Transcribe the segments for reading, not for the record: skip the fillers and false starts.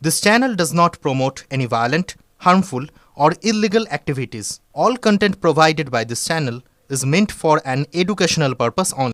This channel does not promote any violent, harmful, or illegal activities. All content provided by this channel is meant for an educational purpose only.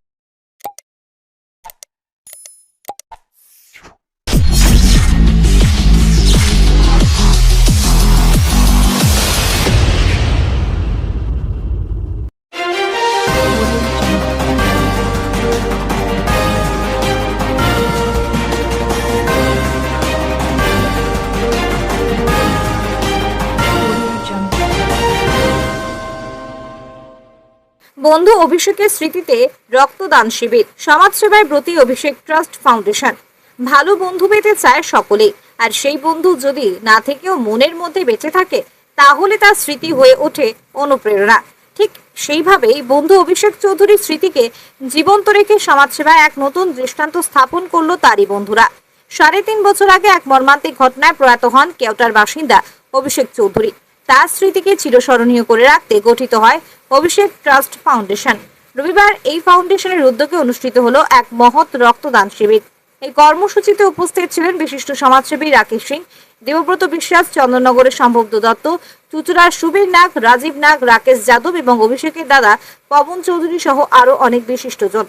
বন্ধু অভিষেকের স্মৃতিতে রক্তদান শিবির। সমাজসেবায় ব্রতী অভিষেক trust foundation. ভালো বন্ধু পেতে চায় সকলেই, আর সেই বন্ধু যদি না থেকেও মনের মধ্যে বেঁচে থাকে তাহলে তার স্মৃতি হয়ে ওঠে অনুপ্রেরণা। ঠিক সেইভাবেই বন্ধু অভিষেক চৌধুরীর স্মৃতিকে জীবন্ত রেখে সমাজসেবায় এক নতুন দৃষ্টান্ত স্থাপন করলো তারই বন্ধুরা। 3.5 বছর আগে এক মর্মান্তিক ঘটনায় প্রয়াত হন কেওটার বাসিন্দা অভিষেক চৌধুরী। তার স্মৃতিকে চিরস্মরণীয় করে রাখতে গঠিত হয় অভিষেক ট্রাস্ট ফাউন্ডেশন। রবিবার এই ফাউন্ডেশনের উদ্যোগে অনুষ্ঠিত হলো এক মহৎ রক্তদান শিবির। এই কর্মসূচিতে উপস্থিত ছিলেন বিশিষ্ট সমাজসেবী রাকেশ সিং, দেবব্রত বিশ্বাস, চন্দননগরের সম্ভব দত্ত, চুচুড়ার সুবীর নাগ, রাজীব নাগ, রাকেশ যাদব এবং অভিষেকের দাদা পবন চৌধুরী সহ আরো অনেক বিশিষ্টজন।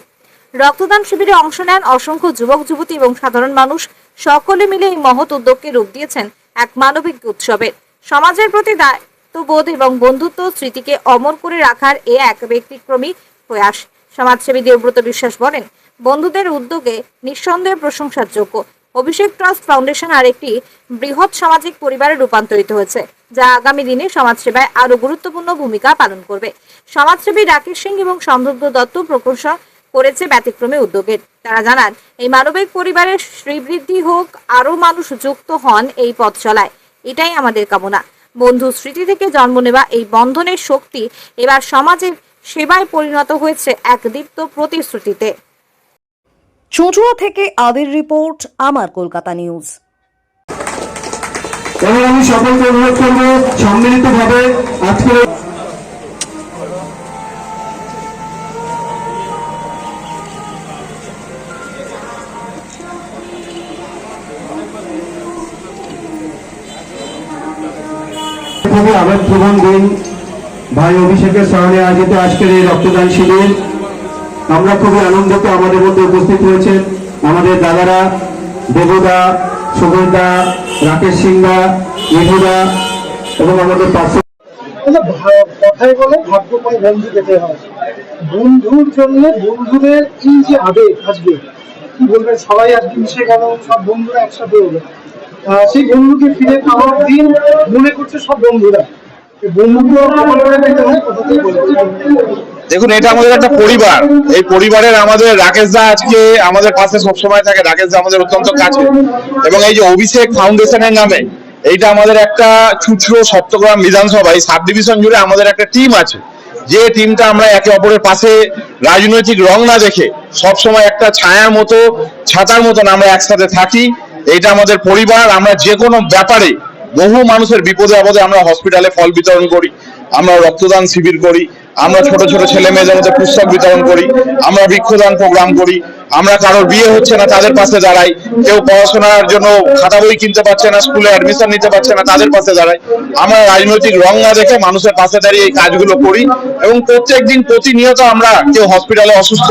রক্তদান শিবিরে অংশ নেন অসংখ্য যুবক যুবতী এবং সাধারণ মানুষ। সকলে মিলে এই মহৎ উদ্যোগকে রূপ দিয়েছেন এক মানবিক উৎসবের। সমাজের প্রতি দায়িত্ববোধ এবং বন্ধুত্ব স্মৃতিকে অমর করে রাখার এক ব্যতিক্রমী প্রয়াস। সমাজসেবী দেবব্রত বিশ্বাস বলেন, বন্ধুদের উদ্যোগে নিঃসন্দেহে প্রশংসার যোগ্য। অভিষেক ট্রাস্ট ফাউন্ডেশন আর একটি বৃহৎ সামাজিক পরিবারে রূপান্তরিত হয়েছে, যা আগামী দিনে সমাজসেবায় আরো গুরুত্বপূর্ণ ভূমিকা পালন করবে। সমাজসেবী রাকেশ সিং এবং সম্ভব দত্ত প্রশংসা করেছে ব্যতিক্রমী উদ্যোগের। তারা জানান, এই মানবিক পরিবারের শ্রীবৃদ্ধি হোক, আরো মানুষ যুক্ত হন এই পথ চলায়, এটাই আমাদের কামনা। বন্ধু স্মৃতি থেকে জন্ম নেওয়া এই বন্ধনের শক্তি এবার সমাজের সেবায় পরিণত হয়েছে এক দীপ্ত প্রতিশ্রুতিতে। চুঁচুড়া থেকে আদির রিপোর্ট, আমার কলকাতা নিউজ। এবং আমি সকলকে অনুরোধ করবো সম্মিলিতভাবে আজকে খুবই আবেগপ্রবণ দিন ভাই অভিষেকের স্মরণে আয়োজিত আজকের এই রক্তদান শিবির। আমরা খুবই আনন্দিত, আমাদের মধ্যে উপস্থিত হয়েছেন আমাদের দাদারা দেবদা, সুগন্ধা, রাকেশ সিংদা, মেঘুদা এবং আমাদের পাশে কথায় বলে ভাগ্য করে বন্ধু পেতে হয়। বন্ধুর জন্য বন্ধুদের এই যে আবেগ, আজকে কি বলবেন, সবাই আজকে মিশে গেল, সব বন্ধুরা একসাথে হলো। সেই বন্ধুকে ফিরে পাওয়ার দিন মনে করছে সব বন্ধুরা। দেখুন, এটা আমাদের একটা পরিবার। এই পরিবারের আমাদের রাকেশ দা আজকে আমাদের পাশে সবসময় থাকে। রাকেশ দা আমাদের অত্যন্ত কাছে, এবং এই যে অভিষেক ফাউন্ডেশনের নামে এইটা আমাদের একটা চুচুড়ো সপ্তগ্রাম বিধানসভায় সাব ডিভিশন জুড়ে আমাদের একটা টিম আছে, যে টিমটা আমরা একে অপরের পাশে রাজনৈতিক রং না দেখে সবসময় একটা ছায়ার মতো, ছাতার মতন আমরা একসাথে থাকি। এইটা আমাদের পরিবার। আমরা যে কোনো ব্যাপারে বহু মানুষের বিপদে আপদে আমরা হসপিটালে ফল বিতরণ করি, আমরা রক্তদান শিবির করি, আমরা ছোট ছোট ছেলে মেয়েদের মধ্যে পুস্তক বিতরণ করি, আমরা বৃক্ষদান প্রোগ্রাম করি, আমরা কারোর বিয়ে হচ্ছে না তাদের পাশে দাঁড়াই, কেউ পড়াশোনার জন্য খাতা বই কিনতে পারছে না, স্কুলে অ্যাডমিশন নিতে পারছে না, তাদের পাশে দাঁড়াই। আমরা রাজনৈতিক রং না দেখে মানুষের পাশে দাঁড়িয়ে এই কাজগুলো করি, এবং প্রত্যেকদিন প্রতিনিয়ত আমরা কেউ হসপিটালে অসুস্থ,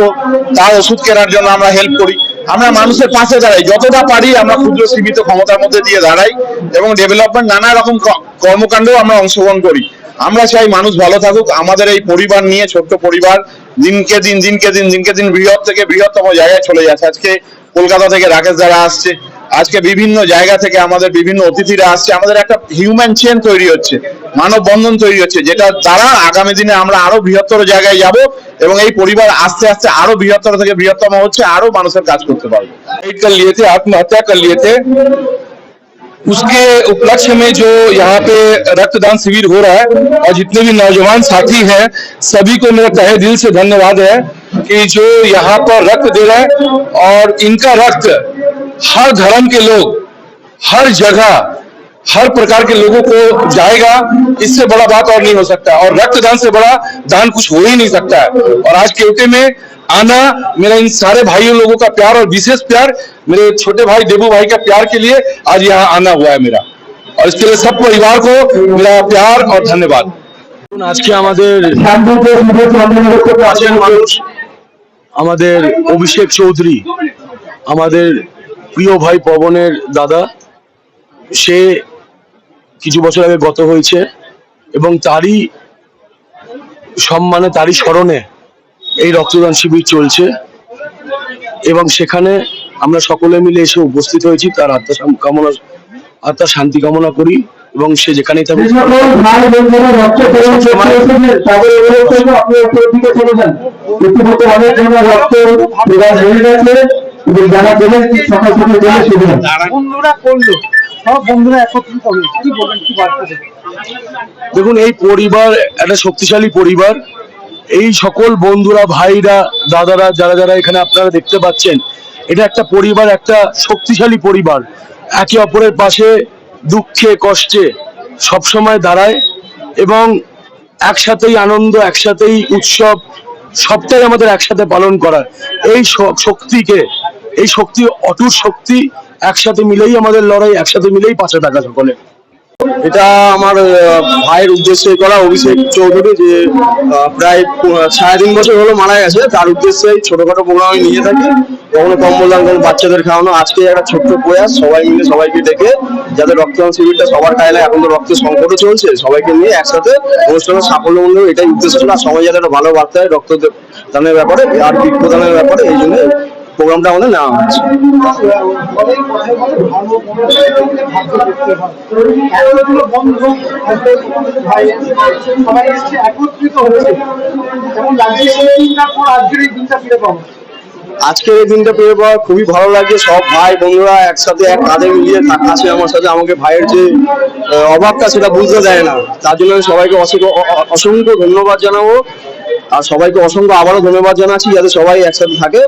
তার ওষুধ কেনার জন্য আমরা হেল্প করি। আমরা মানুষের পাশে দাঁড়াই, যতটা পারি আমরা ক্ষুদ্র সীমিত ক্ষমতার মধ্যে দিয়ে দাঁড়াই, এবং ডেভেলপমেন্ট নানা রকম কর্মকাণ্ডেও আমরা অংশগ্রহণ করি। আমরা চাই মানুষ ভালো থাকুক। আমাদের এই পরিবার নিয়ে, ছোট্ট পরিবার, দিনকে দিন বৃহৎ থেকে বৃহত্তম জায়গায় চলে যাচ্ছে। আজকে কলকাতা থেকে রাকেশ দ্বারা আসছে, আজকে বিভিন্ন জায়গা থেকে আমাদের বিভিন্ন অতিথিরা আসছে। আমাদের একটা হিউম্যান চেন তৈরি হচ্ছে, মানব বন্ধন তৈরি হচ্ছে, যেটা দ্বারা আগামী দিনে আমরা আরো বৃহত্তর জায়গায় যাব, এবং এই পরিবার আস্তে আস্তে আরো বৃহত্তর থেকে বৃহত্তম হচ্ছে, আরো মানুষের কাজ করতে পারবে। आत्महत्या कर लिए थे, उसके उपलक्ष्य में जो यहाँ पे रक्तदान शिविर हो रहा है, और जितने भी नौजवान साथी हैं सभी को मेरा तहे दिल से धन्यवाद है कि जो यहाँ पर रक्त दे रहे हैं, और इनका रक्त हर धर्म के लोग, हर जगह, हर प्रकार के लोगों को जाएगा। इससे बड़ा बात और नहीं हो सकता, और रक्तदान से बड़ा दान कुछ हो ही नहीं सकता है। और आज केवटे में आना, मेरा इन सारे भाइयों लोगों का प्यार और विशेष प्यार मेरे छोटे भाई देबू भाई का प्यार के लिए आज यहाँ आना हुआ है मेरा, और इसके लिए सब परिवार को मेरा प्यार और धन्यवाद। আজকে আমাদের কাছের মানুষ আমাদের অভিষেক চৌধুরী, আমাদের প্রিয় ভাই পবনের দাদা, সে কিছু বছর আগে গত হয়েছে এবং তারই সম্মানে তারই স্মরণে এই রক্তদান শিবির চলছে এবং সেখানে আমরা সকলে মিলে এসে উপস্থিত হয়েছি। তার আত্মার শান্তি কামনা করি এবং সে যেখানেই থাকুক বন্ধুরা করলো, সব বন্ধুরা একত্রিত হবে, কি বলেন, কি বার্তা দেবেন? দেখুন, এই পরিবার একটা শক্তিশালী পরিবার। এই সকল বন্ধুরা, ভাইরা, দাদারা, যারা যারা এখানে আপনারা দেখতে পাচ্ছেন, এটা একটা পরিবার, একটা শক্তিশালী পরিবার। একে অপরের পাশে দুঃখে কষ্টে সবসময় দাঁড়ায় এবং একসাথেই আনন্দ, একসাথেই উৎসব, সবটাই আমাদের একসাথে পালন করা। এই শক্তিকে, এই শক্তি, অটুট শক্তি, একসাথে মিলেই আমাদের লড়াই, একসাথে মিলেই পাশে থাকা সকলে। এটা আমার ভাইয়ের উদ্দেশ্যে করা, অভিষেক চৌধুরী, যে প্রায় 3.5 বছর হলো মারা গেছে। তার উদ্দেশ্যে ছোটখাটো প্রোগ্রাম আমি নিয়ে থাকি, কখনো কম্বল দান, কখনো বাচ্চাদের খাওয়ানো। আজকে একটা ছোট্ট প্রয়াস, সবাই মিলে সবাইকে ডেকে, যাতে রক্তদান শিবিরটা সবার কায়লায়, এখন তো রক্তের সংকটও চলছে, সবাইকে নিয়ে একসাথে অনুষ্ঠানের সাফল্য মূল্য, এটাই উদ্দেশ্য ছিল। আর সবাই যাতে একটা ভালো বার্তা হয় রক্তদানের ব্যাপারে আর বৃক্ষদানের ব্যাপারে, এই জন্য প্রোগ্রামটা আমাদের নেওয়া হয়েছে। আজকের এই দিনটা পেয়ে পাওয়া খুবই ভালো লাগছে। সব ভাই বন্ধুরা একসাথে এক কাঁধে মিলিয়ে আছে আমার সাথে। আমাকে ভাইয়ের যে অভাবটা সেটা বুঝতে দেয় না, তার জন্য আমি সবাইকে অসংখ্য ধন্যবাদ জানাবো। আর সবাইকে অসংখ্য আবারও ধন্যবাদ জানাচ্ছি, যাতে সবাই একসাথে থাকে।